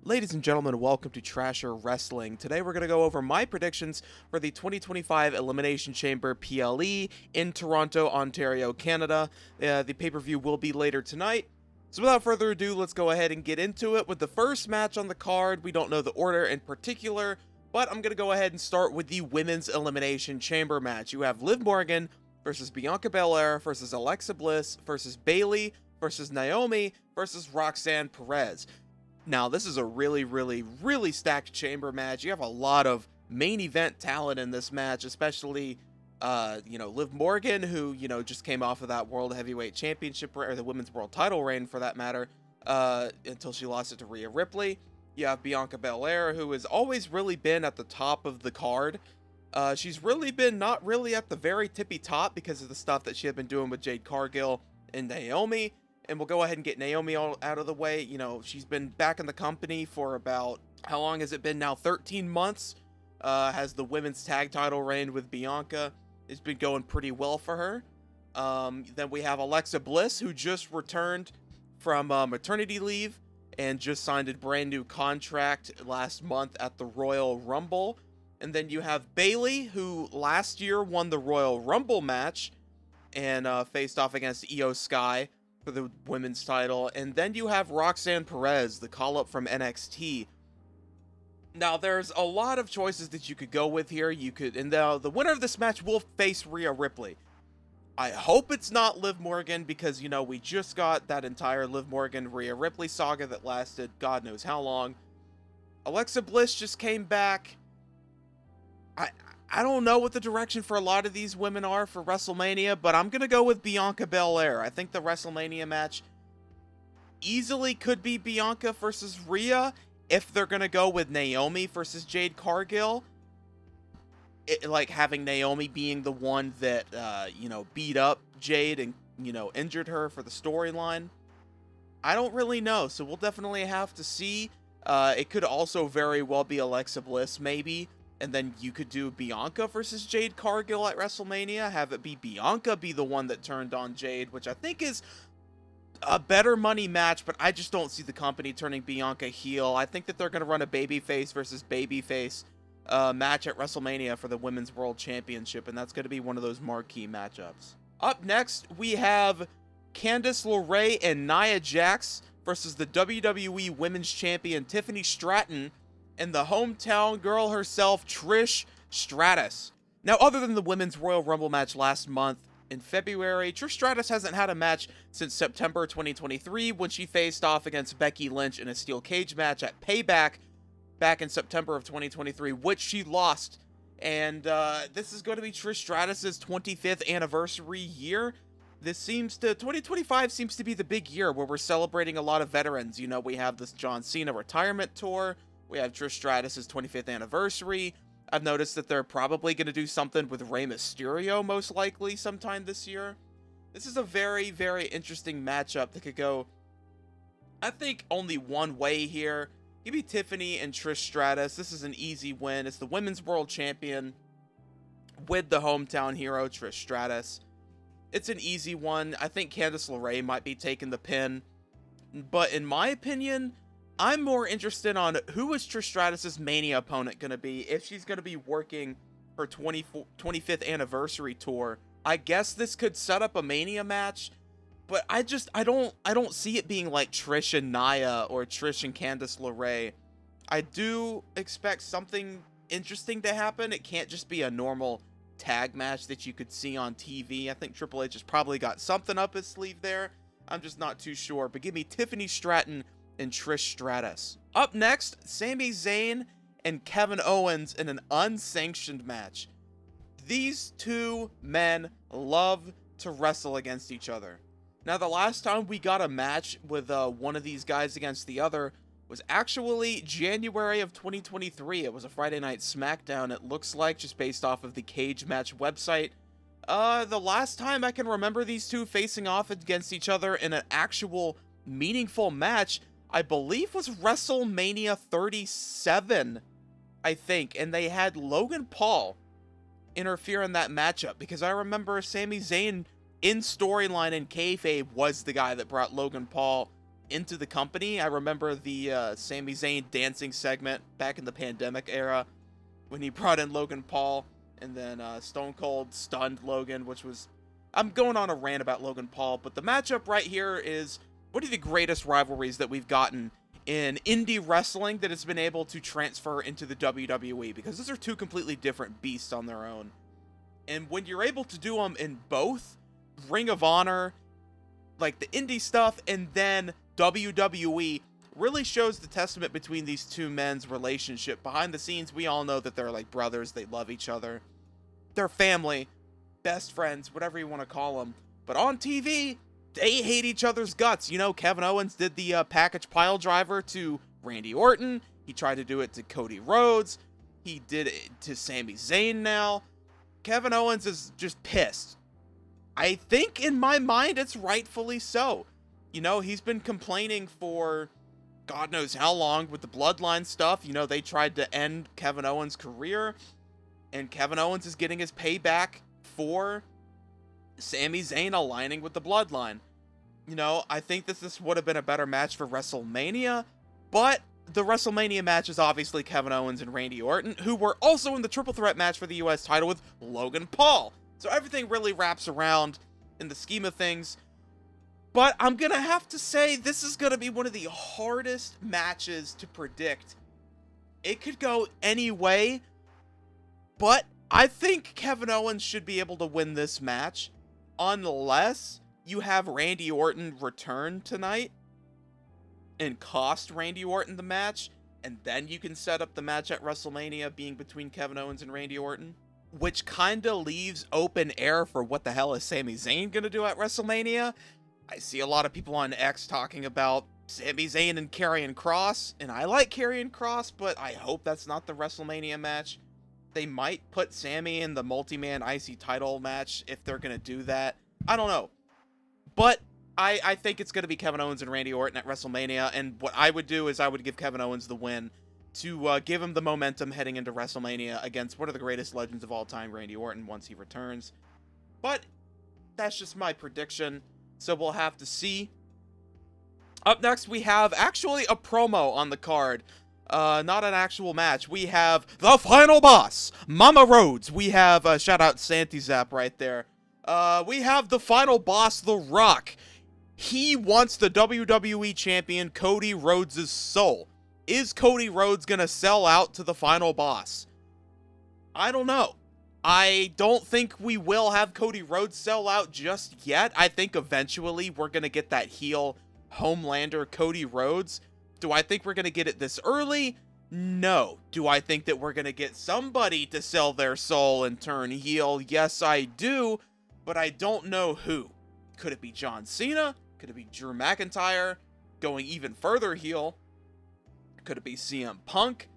Ladies and gentlemen, welcome to Trasher Wrestling. Today we're going to go over my predictions for the 2025 Elimination Chamber PLE in Toronto, Ontario, Canada. The pay-per-view will be later tonight. So without further ado, let's go ahead and get into it with the first match on the card. We don't know the order in particular, but I'm going to go ahead and start with the Women's Elimination Chamber match. You have Liv Morgan versus Bianca Belair versus Alexa Bliss versus Bayley versus Naomi versus Roxanne Perez. Now, this is a really stacked chamber match. You have a lot of main event talent in this match, especially, Liv Morgan, who, just came off of that World Heavyweight Championship, or the Women's World Title reign for that matter, until she lost it to Rhea Ripley. You have Bianca Belair, who has always really been at the top of the card. She's really been not really at the very tippy top because of the stuff that she had been doing with Jade Cargill and Naomi. And we'll go ahead and get Naomi all out of the way. She's been back in the company for about, how long has it been now? 13 months. Has the women's tag title reign with Bianca. It's been going pretty well for her. Then we have Alexa Bliss, who just returned from maternity leave and just signed a brand new contract last month at the Royal Rumble. And then you have Bayley, who last year won the Royal Rumble match and faced off against Io Sky for the women's title. And then you have Roxanne Perez, the call-up from NXT. Now, there's a lot of choices that you could go with here. And the winner of this match will face Rhea Ripley. I hope it's not Liv Morgan because, we just got that entire Liv Morgan-Rhea Ripley saga that lasted God knows how long. Alexa Bliss just came back. I don't know what the direction for a lot of these women are for WrestleMania, but I'm going to go with Bianca Belair. I think the WrestleMania match easily could be Bianca versus Rhea if they're going to go with Naomi versus Jade Cargill. Like having Naomi being the one that, beat up Jade and, injured her for the storyline. I don't really know, so we'll definitely have to see. It could also very well be Alexa Bliss, maybe. And then you could do Bianca versus Jade Cargill at WrestleMania. Have it be Bianca be the one that turned on Jade, which I think is a better money match, but I just don't see the company turning Bianca heel. I think that they're going to run a babyface versus babyface match at WrestleMania for the Women's World Championship, and that's going to be one of those marquee matchups. Up next, we have Candice LeRae and Nia Jax versus the WWE Women's Champion Tiffany Stratton and the hometown girl herself, Trish Stratus. Now, other than the Women's Royal Rumble match last month in February, Trish Stratus hasn't had a match since September 2023 when she faced off against Becky Lynch in a steel cage match at Payback back in September of 2023, which she lost. And this is going to be Trish Stratus's 25th anniversary year. 2025 seems to be the big year where we're celebrating a lot of veterans. We have this John Cena retirement tour. We have Trish Stratus' 25th anniversary. I've noticed that they're probably going to do something with Rey Mysterio, most likely, sometime this year. This is a very interesting matchup that could go, I think, only one way here. Give me Tiffany and Trish Stratus. This is an easy win. It's the Women's World Champion with the hometown hero, Trish Stratus. It's an easy one. I think Candice LeRae might be taking the pin. But in my opinion, I'm more interested on who is Trish Stratus' Mania opponent going to be if she's going to be working her 25th anniversary tour. I guess this could set up a Mania match, but I don't see it being like Trish and Nia or Trish and Candice LeRae. I do expect something interesting to happen. It can't just be a normal tag match that you could see on TV. I think Triple H has probably got something up his sleeve there. I'm just not too sure, but give me Tiffany Stratton and Trish Stratus. Up next, Sami Zayn and Kevin Owens in an unsanctioned match. These two men love to wrestle against each other. Now, the last time we got a match with one of these guys against the other was actually January of 2023. It was a Friday Night SmackDown, it looks like, just based off of the Cage Match website. The last time I can remember these two facing off against each other in an actual meaningful match, I believe, was WrestleMania 37, I think, and they had Logan Paul interfere in that matchup, because I remember Sami Zayn in storyline and kayfabe was the guy that brought Logan Paul into the company. I remember the Sami Zayn dancing segment back in the pandemic era when he brought in Logan Paul, and then Stone Cold stunned Logan, which was... I'm going on a rant about Logan Paul, but the matchup right here is one of the greatest rivalries that we've gotten in indie wrestling that has been able to transfer into the WWE, because those are two completely different beasts on their own. And when you're able to do them in both, Ring of Honor, like the indie stuff, and then WWE, really shows the testament between these two men's relationship. Behind the scenes, we all know that they're like brothers, they love each other, they're family, best friends, whatever you want to call them. But on TV, they hate each other's guts. You know, Kevin Owens did the package pile driver to Randy Orton. He tried to do it to Cody Rhodes. He did it to Sami Zayn now. Kevin Owens is just pissed. I think in my mind it's rightfully so. You know, he's been complaining for God knows how long with the bloodline stuff. You know, they tried to end Kevin Owens' career, and Kevin Owens is getting his payback for Sami Zayn aligning with the bloodline. You know, I think that this would have been a better match for WrestleMania, but the WrestleMania match is obviously Kevin Owens and Randy Orton, who were also in the triple threat match for the US title with Logan Paul. So everything really wraps around in the scheme of things. But I'm going to have to say this is going to be one of the hardest matches to predict. It could go any way, but I think Kevin Owens should be able to win this match unless you have Randy Orton return tonight and cost Randy Orton the match, and then you can set up the match at WrestleMania being between Kevin Owens and Randy Orton, which kind of leaves open air for what the hell is Sami Zayn going to do at WrestleMania. I see a lot of people on X talking about Sami Zayn and Karrion Kross, and I like Karrion Kross, but I hope that's not the WrestleMania match. They might put Sami in the multi-man IC title match if they're going to do that. I don't know. But I think it's going to be Kevin Owens and Randy Orton at WrestleMania, and what I would do is I would give Kevin Owens the win to give him the momentum heading into WrestleMania against one of the greatest legends of all time, Randy Orton, once he returns. But that's just my prediction, so we'll have to see. Up next, we have actually a promo on the card. Not an actual match. We have the final boss, Mama Rhodes. We have, shout out Santi Zap right there. We have the final boss, The Rock. He wants the WWE champion, Cody Rhodes' soul. Is Cody Rhodes gonna sell out to the final boss? I don't know. I don't think we will have Cody Rhodes sell out just yet. I think eventually we're gonna get that heel Homelander Cody Rhodes. Do I think we're gonna get it this early? No. Do I think that we're gonna get somebody to sell their soul and turn heel? Yes, I do, but I don't know who. Could it be John Cena? Could it be Drew McIntyre going even further heel? Could it be CM Punk?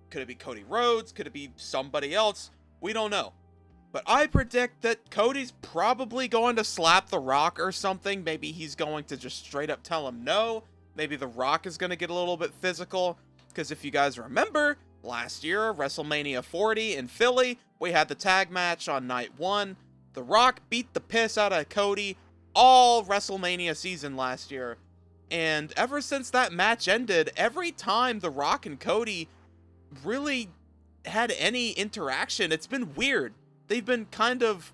Could it be Cody Rhodes? Could it be somebody else? We don't know. But I predict that Cody's probably going to slap The Rock or something. Maybe he's going to just straight up tell him no. Maybe The Rock is going to get a little bit physical. Because if you guys remember, last year, WrestleMania 40 in Philly, we had the tag match on night 1. The Rock beat the piss out of Cody all WrestleMania season last year. And ever since that match ended, every time The Rock and Cody really had any interaction, it's been weird. They've been kind of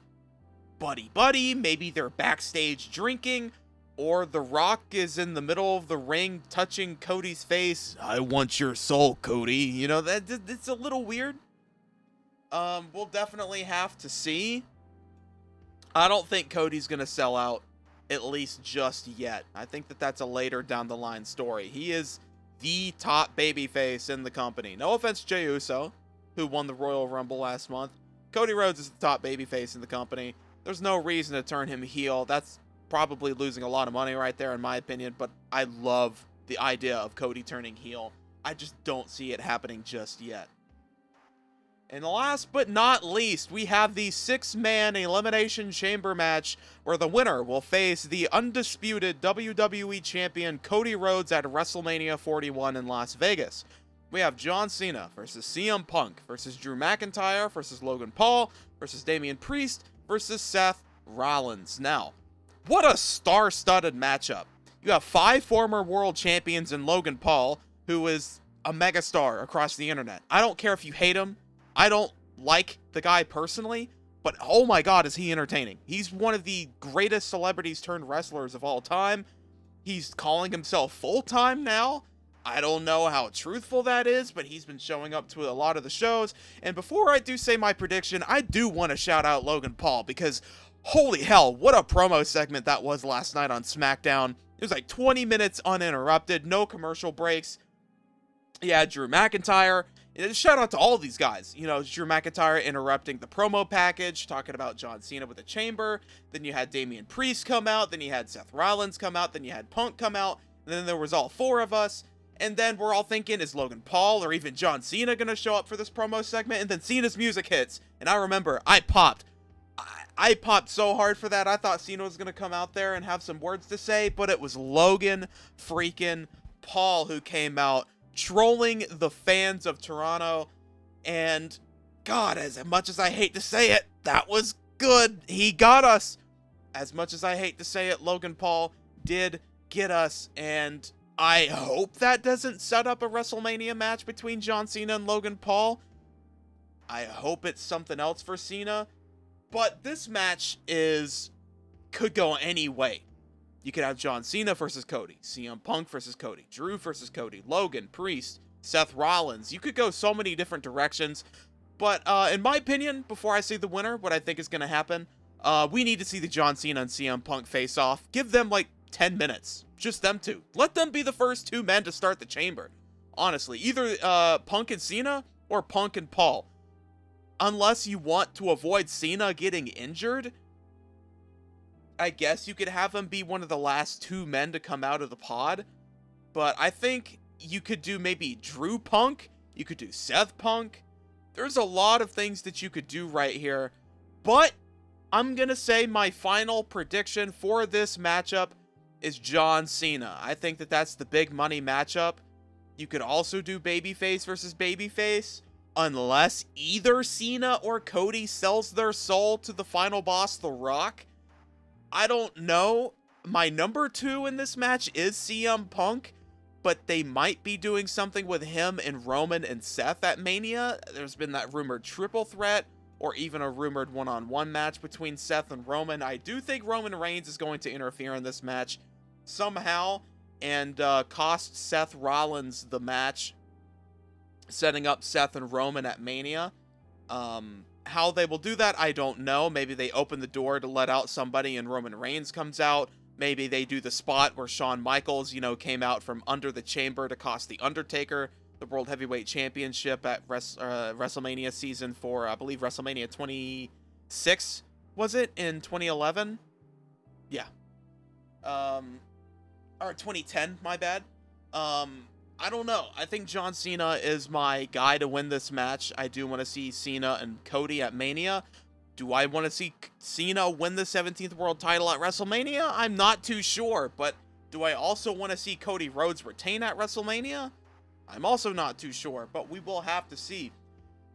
buddy-buddy. Maybe they're backstage drinking, or The Rock is in the middle of the ring touching Cody's face. I want your soul, Cody. You know, it's a little weird. We'll definitely have to see. I don't think Cody's going to sell out, at least just yet. I think that that's a later down the line story. He is the top babyface in the company. No offense, Jey Uso, who won the Royal Rumble last month. Cody Rhodes is the top babyface in the company. There's no reason to turn him heel. That's probably losing a lot of money right there, in my opinion, but I love the idea of Cody turning heel. I just don't see it happening just yet. And last but not least, we have the 6-man Elimination Chamber match where the winner will face the undisputed WWE Champion Cody Rhodes at WrestleMania 41 in Las Vegas. We have John Cena versus CM Punk versus Drew McIntyre versus Logan Paul versus Damian Priest versus Seth Rollins. Now, what a star-studded matchup. You have 5 former world champions in Logan Paul, who is a megastar across the internet. I don't care if you hate him. I don't like the guy personally, but oh my god, is he entertaining. He's one of the greatest celebrities turned wrestlers of all time. He's calling himself full-time now. I don't know how truthful that is, but he's been showing up to a lot of the shows. And before I do say my prediction, I do want to shout out Logan Paul, because holy hell, what a promo segment that was last night on SmackDown. It was like 20 minutes uninterrupted, no commercial breaks. Yeah, Drew McIntyre. Shout out to all these guys. You know, Drew McIntyre interrupting the promo package, talking about John Cena with the Chamber. Then you had Damian Priest come out. Then you had Seth Rollins come out. Then you had Punk come out. And then there was all 4 of us. And then we're all thinking, is Logan Paul or even John Cena going to show up for this promo segment? And then Cena's music hits. And I remember, I popped. I popped so hard for that. I thought Cena was going to come out there and have some words to say. But it was Logan freaking Paul who came out, trolling the fans of Toronto. And God, as much as I hate to say it, that was good. He got us. As much as I hate to say it, Logan Paul did get us. And I hope that doesn't set up a WrestleMania match between John Cena and Logan Paul. I hope it's something else for Cena. But this match could go any way. You could have John Cena versus Cody, CM Punk versus Cody, Drew versus Cody, Logan, Priest, Seth Rollins. You could go so many different directions. But in my opinion, before I say the winner, what I think is going to happen, we need to see the John Cena and CM Punk face off. Give them like 10 minutes. Just them two. Let them be the first 2 men to start the Chamber. Honestly, either Punk and Cena or Punk and Paul. Unless you want to avoid Cena getting injured, I guess you could have him be one of the last 2 men to come out of the pod. But I think you could do maybe Drew Punk. You could do Seth Punk. There's a lot of things that you could do right here. But I'm going to say my final prediction for this matchup is John Cena. I think that that's the big money matchup. You could also do babyface versus babyface. Unless either Cena or Cody sells their soul to the final boss, The Rock. I don't know. My number 2 in this match is CM Punk, but they might be doing something with him and Roman and Seth at Mania. There's been that rumored triple threat, or even a rumored one-on-one match between Seth and Roman. I do think Roman Reigns is going to interfere in this match somehow and cost Seth Rollins the match, setting up Seth and Roman at Mania. How they will do that, I don't know. Maybe they open the door to let out somebody and Roman Reigns comes out. Maybe they do the spot where Shawn Michaels, came out from under the Chamber to cost The Undertaker the World Heavyweight Championship at WrestleMania season for, I believe, WrestleMania 26, was it, in 2011? Yeah. Or 2010, my bad. I don't know. I think John Cena is my guy to win this match. I do want to see Cena and Cody at Mania. Do I want to see Cena win the 17th world title at WrestleMania? I'm not too sure. But do I also want to see Cody Rhodes retain at WrestleMania? I'm also not too sure. But we will have to see.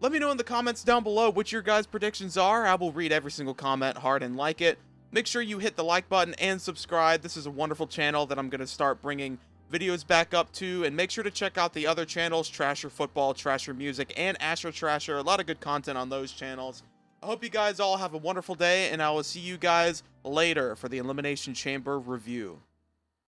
Let me know in the comments down below what your guys' predictions are. I will read every single comment hard and like it. Make sure you hit the like button and subscribe. This is a wonderful channel that I'm going to start bringing videos back up to, and make sure to check out the other channels, Trasher Football, Trasher Music, and Astro Trasher. A lot of good content on those channels. I hope you guys all have a wonderful day, and I will see you guys later for the Elimination Chamber review.